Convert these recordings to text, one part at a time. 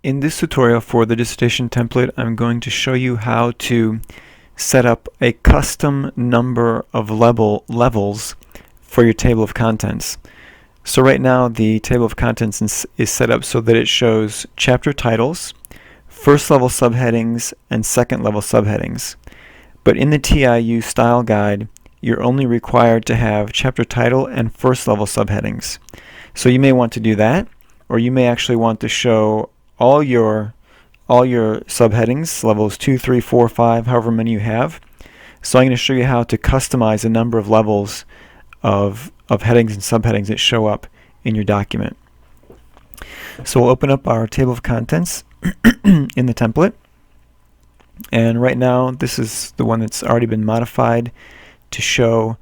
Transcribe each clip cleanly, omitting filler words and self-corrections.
In this tutorial for the dissertation template, I'm going to show you how to set up a custom number of levels for your table of contents. So right now the table of contents is set up so that it shows chapter titles, first level subheadings, and second level subheadings. But in the TIU style guide, you're only required to have chapter title and first level subheadings. So you may want to do that, or you may actually want to show all your subheadings, levels 2, 3, 4, 5, however many you have. So I'm going to show you how to customize a number of levels of headings and subheadings that show up in your document. So we'll open up our table of contents in the template. And right now this is the one that's already been modified to show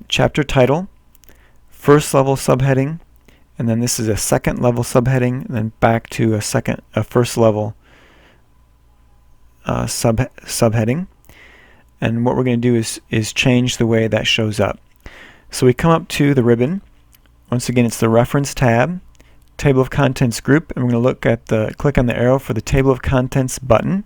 chapter title, first level subheading, and then this is a second level subheading, and then back to a first level subheading. And what we're going to do is change the way that shows up. So we come up to the ribbon. Once again, it's the reference tab, table of contents group, and we're going to look at click on the arrow for the table of contents button.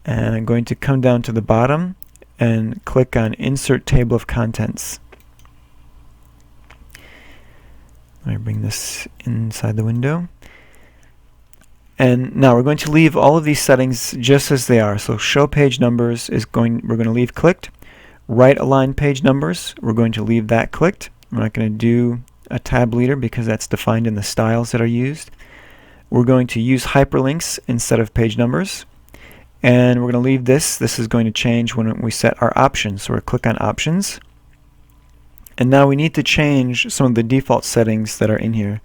And I'm going to come down to the bottom and click on Insert Table of Contents. Let me bring this inside the window. And now we're going to leave all of these settings just as they are. So show page numbers we're going to leave clicked. Right align page numbers, we're going to leave that clicked. I'm not going to do a tab leader because that's defined in the styles that are used. We're going to use hyperlinks instead of page numbers. And we're going to leave this. This is going to change when we set our options. So we're going to click on options. And now we need to change some of the default settings that are in here.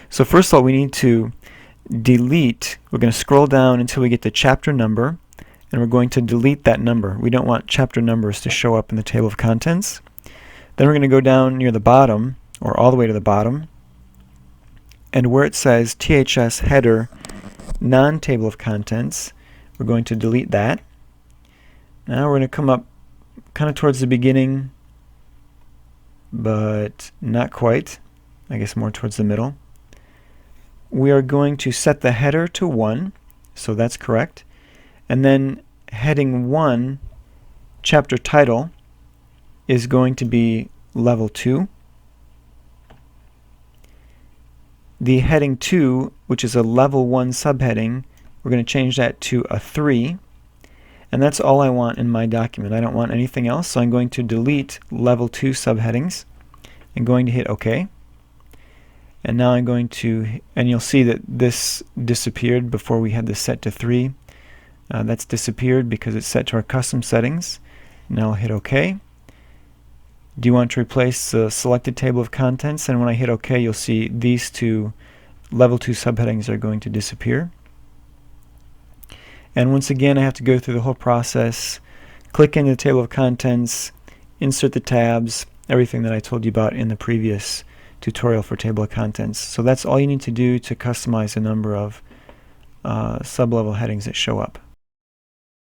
So first of all, we need to delete. We're going to scroll down until we get to chapter number, and we're going to delete that number. We don't want chapter numbers to show up in the table of contents. Then we're going to go down near the bottom, or all the way to the bottom, and where it says THS header non-table of contents, we're going to delete that. Now we're going to come up kind of towards the beginning, but not quite. I guess more towards the middle. We are going to set the header to 1, so that's correct. And then heading 1, chapter title, is going to be level 2. The heading 2, which is a level 1 subheading, we're going to change that to a 3. And that's all I want in my document. I don't want anything else, so I'm going to delete level 2 subheadings. I'm going to hit OK. And now I'm going to, and you'll see that this disappeared before we had this set to 3. That's disappeared because it's set to our custom settings. Now I'll hit OK. Do you want to replace the selected table of contents? And when I hit OK, you'll see these two level 2 subheadings are going to disappear. And once again, I have to go through the whole process, click into the table of contents, insert the tabs, everything that I told you about in the previous tutorial for table of contents. So that's all you need to do to customize a number of sub-level headings that show up.